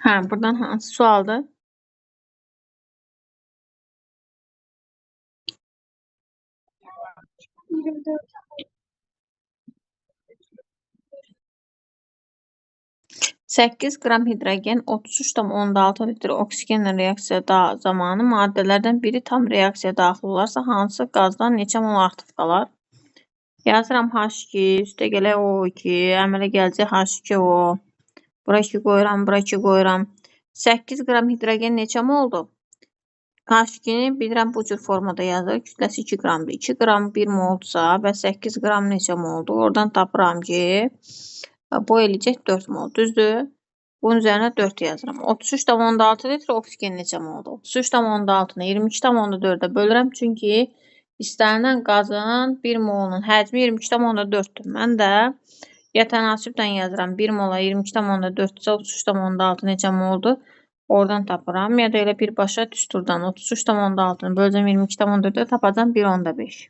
Buradan hansı sualdır? Səkkiz qram hidrogen 33,6 litr oksigenlə reaksiyada zamanı maddələrdən biri tam reaksiyaya daxil olarsa, hansı qazdan neçə mol artıq qalar? Yazıram H2, üstə gələk O2, əmələ gələcək H2O. Bura 2 qoyuram, bura 2 qoyuram. 8 qram hidrogen neçə moldur? H2-ni bilirəm bu cür formada yazır. Kütləsi 2 qramdır. 2 qram 1 moldursa və 8 qram neçə moldur? Oradan tapıram ki, bu eləyəcək 4 mol. Düzdür? Bunun üzərinə 4 yazıram. 33,6 litr oksigen neçə moldur? 33,6-nı 22,4-ə bölürəm. Çünki istənilən qazın 1 molunun həcmi 22,4-dür. Mən də ya tənasüblə yazıram. 1 mola 22,4-dürsə 33,6 neçə moldur? Oradan tapıram. Ya da elə birbaşa düsturdan 33,6-nı böləcəm 22,4-ə tapacam 1,5.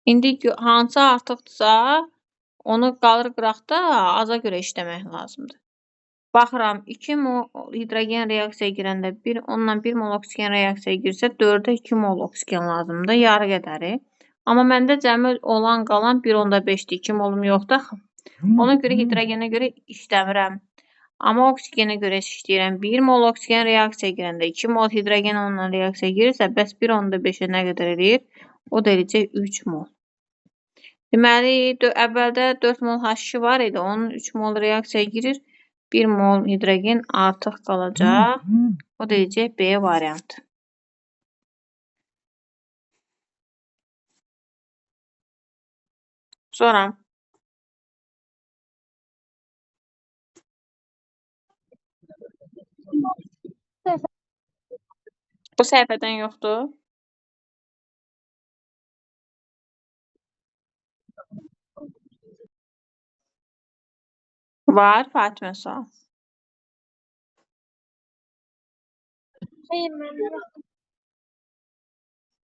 İndi hansı artıqdırsa onu qalır qıraqda aza görə işləmək lazımdır. Baxıram 2 mol hidrogen reaksiyaya girəndə onunla 1 mol oksigen reaksiyaya girsə 4-ə 2 mol oksigen lazımdır. Yarı qədəri. Amma məndə cəmi olan qalan 1,5-dir. 2 molum yoxdur. Ona görə hidrogenə görə işləmirəm. Amma oksigenə görə işləyirəm. 1 mol oksigen reaksiyaya girəndə 2 mol hidrogen onunla reaksiyaya girirsə, bəs 1,5-ə nə qədər eləyir? O da eləyəcək 3 mol. Deməli, əvvəldə 4 mol H2 var idi. Onun 3 mol reaksiyaya girir. 1 mol hidrogen artıq qalacaq. O da eləyəcək B variantı. Sonra bu səhifədən yoxdur. Var, Fatimə sual. Hayır, mən yox.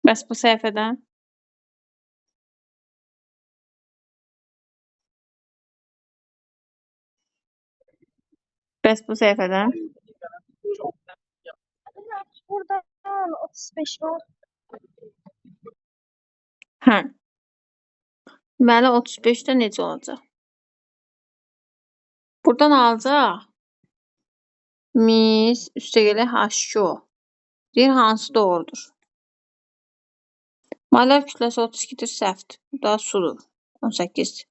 Bəs bu səhifədən? Bəs bu səhifədən? Burada 35 var. Deməli, 35-də necə olacaq? Buradan alacaq. Mis üstəgələ H2O. Deyir, hansı doğrudur? Molar kütləsi 32-dir, səhvdir. Bu da sudur. 18.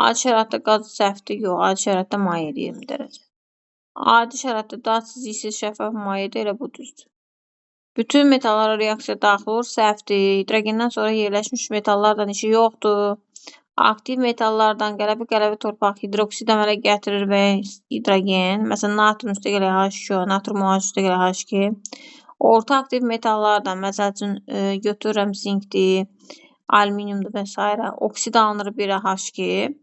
Adi şəraitdə qaz səhvdir, yox. Adi şəraitdə mayedir 20 dərəcə. Adi şəraitdə dadsız, iyisiz, şəffaf mayedir, elə bu düzdür. Bütün metallara reaksiya daxil olur, səhvdir. Hidrogendən sonra yerləşmiş metallardan işi yoxdur. Aktiv metallardan qələvi torpaq hidroksid əmələ gətirir və hidrogen. Məsələn, natrium üstəgələ H2O, natrium OH üstəgələ H2. Orta aktiv metallardan, məsəl üçün, götürürəm zinkdir, alüminiumdur və s. Oksid alınır 1-ə H2.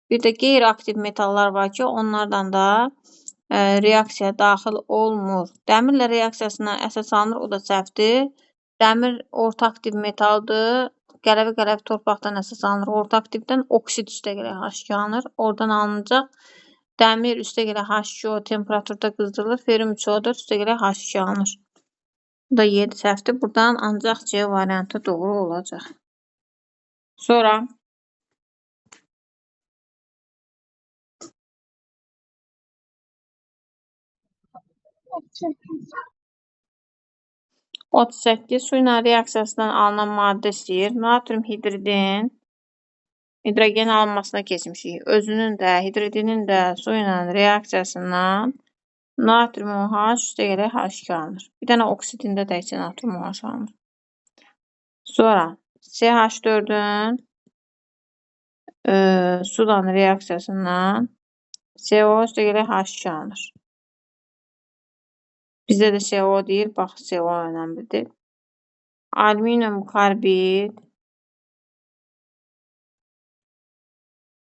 Bir də qeyri-aktiv metallar var ki, onlardan da reaksiya daxil olmur. Dəmirlə reaksiyasına əsas alınır, o da səhvdir. Dəmir orta aktiv metaldır. Qələvi torpaqdan əsas alınır. Orta aktivdən oksid üstəgələ H2 alınır. Oradan alınacaq. Dəmir üstəgələ H2O temperaturda qızdırılır. Ferium 3O4 üstəgələ H2 alınır. Bu da 7 səhvdir. Buradan ancaq C variantı doğru olacaq. Sonra 38 su ilə reaksiyasından alınan maddə istəyir. Natrium hidridin hidrogen alınmasına keçmişik. Özünün də, hidridinin də su ilə reaksiyasından natrium OH üstəgələ H2 alınır. Bir dənə oksidində təkcə natrium OH alınır. Sonra CH4-ün sudan reaksiyasından CO üstəgələ H2 alınır. Bizdə də CO deyir, bax CO önəmlidir. Alüminium karbid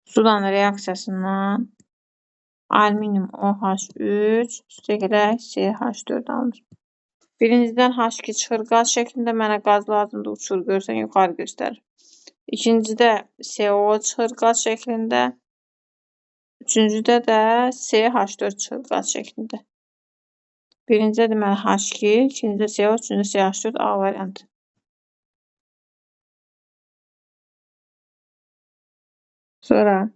sudan reaksiyasından alüminium OH3 üstəgələ CH4 alınır. Birincidən H2 çıxır qaz şəklində, mənə qaz lazımdır, uçur, görsən yuxarı göstərir. İkincidə CO çıxır qaz şəklində, Üçüncüdə də CH4 çıxır qaz şəklində. Birincidə deməli H2, ikincidə CO, üçüncüdə CH4 A variantı. Sonra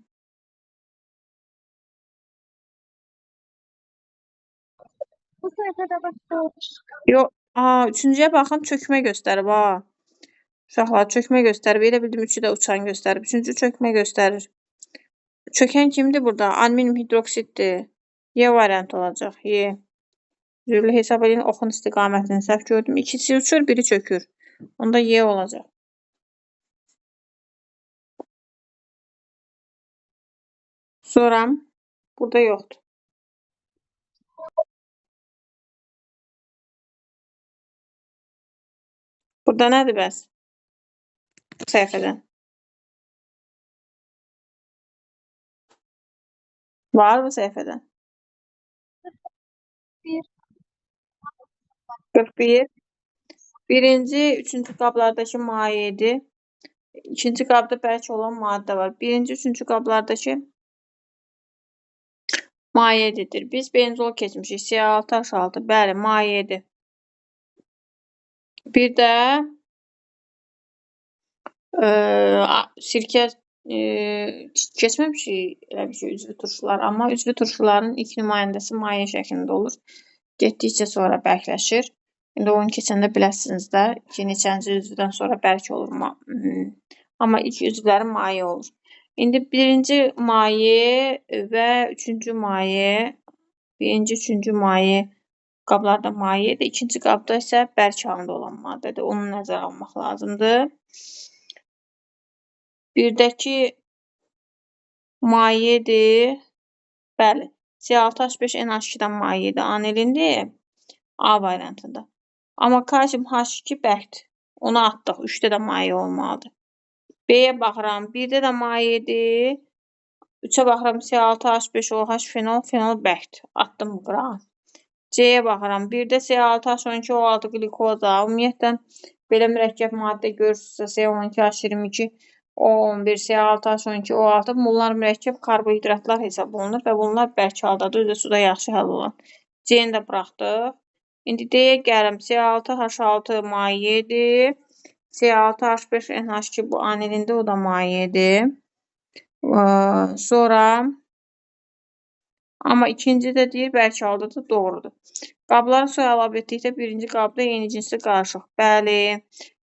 Bu sayfada bakıyoruz. yox, üçüncüyə baxın, çökmə göstərib ha. Uşaqlar çökmə göstərib. Elə bildim üçü də uçan göstərib. Üçüncü çökmə göstərir. Çökən kimdir burada? Alüminium hidroksiddir. Y variantı olacaq. Y. Zürlü hesab edin, oxun istiqamətini səhv gördüm. İkisi uçur, biri çökür. Onda Y olacaq. Sonra burada yoxdur. Burada nədir bəs? Bu səhifədən. Var bu səhifədən. 41. Birinci, üçüncü qablardakı mayedir. İkinci qabda bərk olan maddə var. Birinci, üçüncü qablardakı mayedir. Biz benzol keçmişik. C6H6. Bəli, mayedir. Bir də sirkə keçməmişik elə bir şey üzvü turşular. Amma üzvü turşuların ilk nümayəndəsi maye şəklində olur. Getdikcə sonra bərkləşir. İndi onu keçəndə biləsiniz də ki, neçənci üzvdən sonra bərk olur. Amma ilk üzvləri maye olur. İndi birinci maye və üçüncü maye, birinci, üçüncü maye qablarda mayedir. İkinci qabda isə bərk halında olan maddədir. Onu nəzərə almaq lazımdır. Birdəki mayedir. Bəli. C6H5NH2-dən mayedir. Anilindir. A variantında. Amma kalsium H2 bərkdir. Onu atdıq. 3-də də maye olmalıdır. B-yə baxıram. 1-də də mayedir. 3-ə baxıram. C6H5OH fenol. Fenol bərkdir. Atdım bu qırağa. C-yə baxıram. 1-də C6H12O6 glikoza. Ümumiyyətlə, belə mürəkkəb maddə görürsünüzsə C12H22 O11, C6H12O6 bunlar mürəkkəb karbohidratlar hesab olunur və bunlar bərk haldadır. Özü də suda yaxşı həll olan. C-ni də buraxdıq. İndi D-yə gələm. C6H6 mayedir. C6H5NH2 bu anilində, o da mayedir. Sonra amma ikinci də deyir bərk haldadır, doğrudur. Qabları soy əlavə etdikdə birinci qabda eyni cinsli qarışıq. Bəli.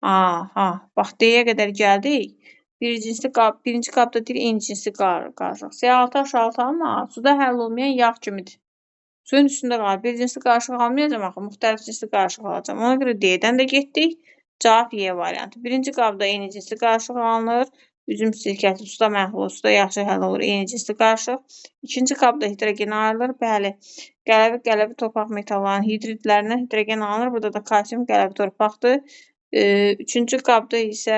Bax D-yə qədər gəldik. Birinci qabda deyir eyni cinsli qarışıq. C6H6 amma suda həll olmayan yağ kimidir. Suyun üstündə qalır. Bir cinsli qarışıq almayacam axı, müxtəlif cinsli qarışıq alacam. Ona görə D-dən də getdik. Cavab Y variantı. Birinci qabda eyni cinsli qarışıq alınır. Üzüm sirkəsi suda məhlul, suda yaxşı həll olur. Eyni cinsli qarışıq. İkinci qabda hidrogen ayrılır. Bəli. Qələvi torpaq metalların hidridlərindən hidrogen alınır. Burada da kalsium qələvi torpaqdır. Üçüncü qabda isə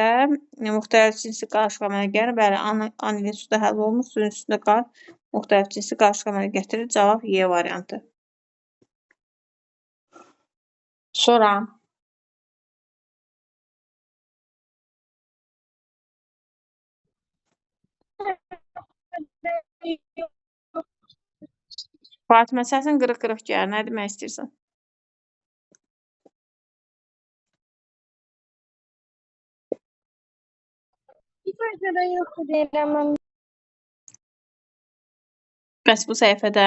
müxtəlif cinsli qarışıq əmələ gəlir. Bəli, anilin suda həll olunur. Suyun üstündə qalır. Müxtəlif cinsli qarışıq əmələ gətirir. Cavab Y variantı. Sonra Fatimə, səsin qırıq-qırıq gəlir. Nə demək istəyirsən? Bir sayfada yoktu deyirəm mən. Bəs bu səhifədə?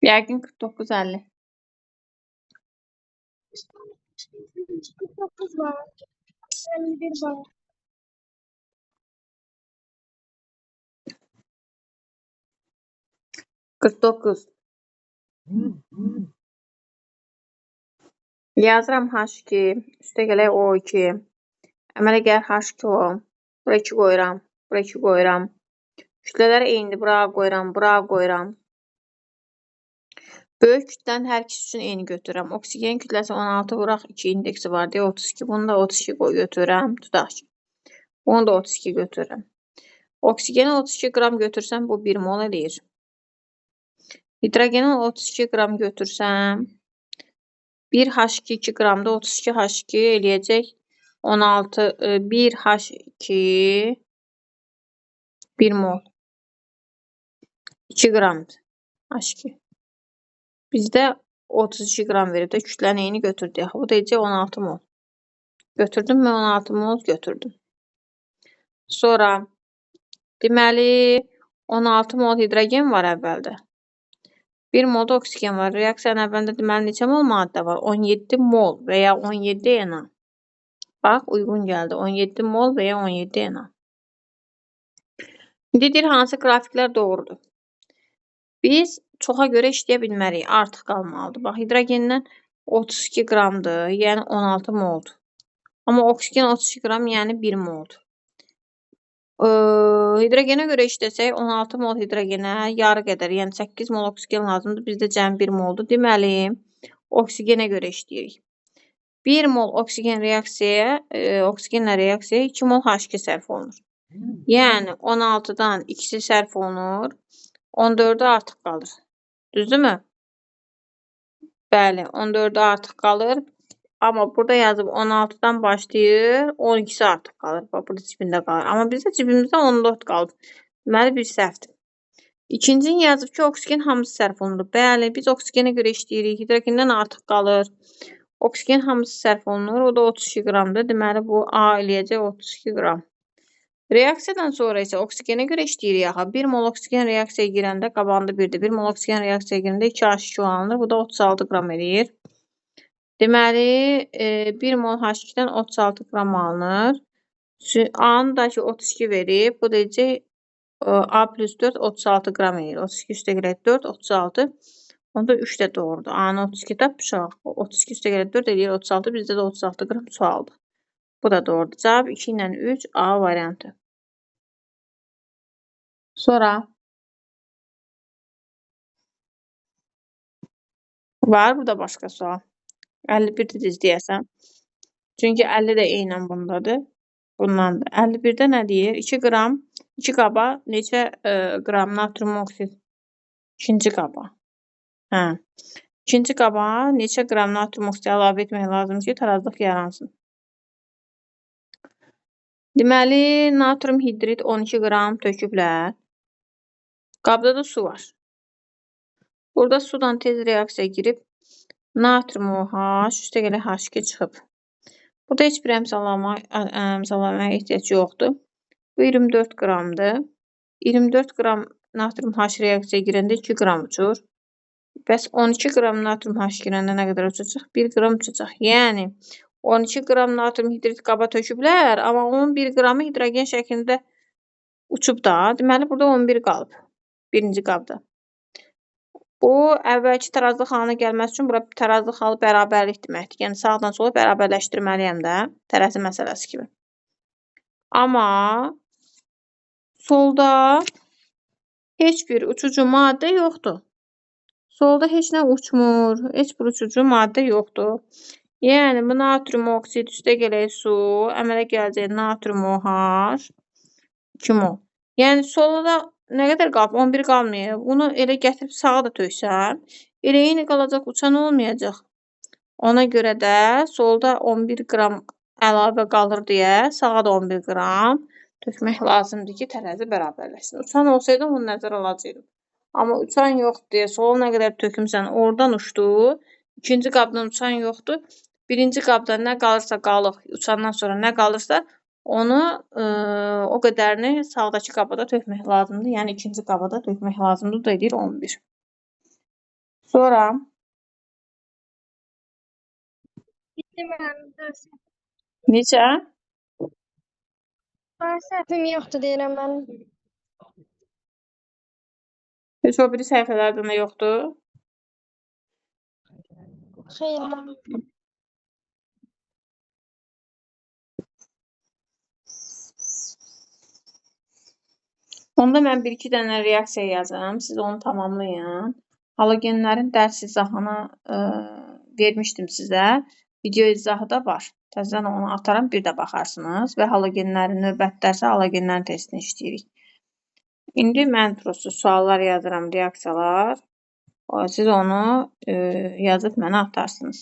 Yəqin 49-50. 49 var. 51 var. Qırx Yazıram H2, üstə gələk O2. Əmələ gəlir H2O. Bura 2 qoyuram, bura 2 qoyuram. Kütlələr eynidir, bura qoyuram, bura qoyuram. Böyük kütləni hər ikisi üçün eyni götürürəm. Oksigen kütləsi 16 vuraq 2 indeksi var deyə 32. Bunu da 32 götürürəm. Tutaq ki. Bunu da 32 götürürəm. Oksigeni 32 qram götürsəm bu 1 mol eləyir. Hidrogeni 32 qram götürsəm 1 H2 2 qramda 32 H2 eləyəcək 16 1 H2 1 mol 2 qramdır. H2. Bizdə 32 qram verib də kütlə neyini götürdü? Bu da deyəcək 16 mol. Götürdüm mü 16 mol? Götürdüm. Sonra deməli 16 mol hidrogen var əvvəldə. 1 mol da oksigen var. Reaksiyanın əvvəlində deməli neçə mol maddə var? 17 mol və ya 17 Na. Bax, uyğun gəldi. 17 mol və ya 17 Na. İndi deyir, hansı qrafiklər doğrudur? Biz çoxa görə işləyə bilmərik. Artıq qalmalıdır. Bax, hidrogendən 32 qramdır, yəni 16 moldur. Amma oksigen 32 qram, yəni 1 moldur. Hidrogenə görə işləsək, 16 mol hidrogenə yarı qədər, yəni 8 mol oksigen lazımdır. Bizdə cəmi 1 moldur. Deməli, oksigenə görə işləyirik. 1 mol oksigenlə reaksiyaya 2 mol H2 sərf olunur. Yəni 16-dan ikisi sərf olunur, 14-də artıq qalır. Düzdürmü? Bəli, 14-də artıq qalır. Amma burada yazıb 16-dan başlayır, 12-si artıq qalır. Bax, burada cibində qalır. Amma bizdə cibimizdə 14 qalır. Deməli, bir səhvdir. İkincini yazıb ki, oksigen hamısı sərf olunur. Bəli, biz oksigenə görə işləyirik. Hidrogendən artıq qalır. Oksigen hamısı sərf olunur. O da 32 qramdır. Deməli, bu A eləyəcək 32 qram. Reaksiyadan sonra isə oksigenə görə işləyirik. Aha, 1 mol oksigen reaksiyaya girəndə qabağında 1-dir. 1 mol oksigen reaksiyaya girəndə 2 H2 alınır. Bu da 36 qram eləyir. Deməli, 1 mol H2-dən 36 qram alınır. A-nı da ki 32 verib. Bu da deyəcək A plus 4 36 qram eləyir. 32 üstə gələk 4, 36. Onda 3 də doğrudur. A-nı 32 tapmışaq. 32 üstə gələk 4 eləyir 36. Bizdə də 36 qram su aldı. Bu da doğrudur. Cavab 2 ilə 3 A variantı. Sonra var burada başqa sual. 51-də düz deyəsən. Çünki 50 də eynən bundadır. Bundandır. 51-də nə deyir? 2 qram, 2 qaba neçə qram natrium oksid? İkinci qaba. Hə. İkinci qaba neçə qram natrium oksid əlavə etmək lazımdır ki, tarazlıq yaransın? Deməli, natrium hidrit 12 qram töküblər. Qabda da su var. Burada sudan tez reaksiya girib, natrium OH, üstə gələ H2 çıxıb. Burada heç bir əmsalamaya ehtiyac yoxdur. Bu 24 qramdır. 24 qram natrium H reaksiyaya girəndə 2 qram uçur. Bəs 12 qram natrium H girəndə nə qədər uçacaq? 1 qram uçacaq. Yəni, 12 qram natrium hidrit qaba töküblər, amma onun 1 qramı hidrogen şəklində uçub da. Deməli, burada 11 qalıb. Birinci qabda. Bu, əvvəlki tarazlıq halına gəlməsi üçün bura tarazlıq halı bərabərlik deməkdir. Yəni, sağdan sola bərabərləşdirməliyəm də, tərəzi məsələsi kimi. Amma solda heç bir uçucu maddə yoxdur. Solda heç nə uçmur, heç bir uçucu maddə yoxdur. Yəni, bu natrium oksid üstə gələk su, əmələ gələcək natrium OH 2 mol. Yəni, solda nə qədər qalıb? 11 qalmayıb. Bunu elə gətirib sağa da töksəm, elə eyni qalacaq, uçan olmayacaq. Ona görə də solda 11 qram əlavə qalır deyə sağa da 11 qram tökmək lazımdır ki, tərəzi bərabərləşsin. Uçan olsaydı onu nəzərə alacaqdım. Amma uçan yoxdur deyə sola nə qədər tökümsən oradan uçdu. İkinci qabdan uçan yoxdur. Birinci qabdan nə qalırsa qalıq, uçandan sonra nə qalırsa onu o qədərini sağdakı qabada tökmək lazımdır. Yəni, ikinci qabada tökmək lazımdır. Bu da edir 11. Sonra Bitti mənim dərsim. necə? Səhvim yoxdur deyirəm mən. Heç o biri səhifələrdə nə yoxdur? Xeyr. Onda mən 1-2 dənə reaksiya yazım. Siz onu tamamlayın. Halogenlərin dərs izahını vermişdim sizə. Video izahı da var. Təzədən onu ataram, bir də baxarsınız. Və halogenlərin növbəti dərsə halogenlərin testini işləyirik. İndi mən prosto suallar yazıram, reaksiyalar. Siz onu yazıb mənə atarsınız.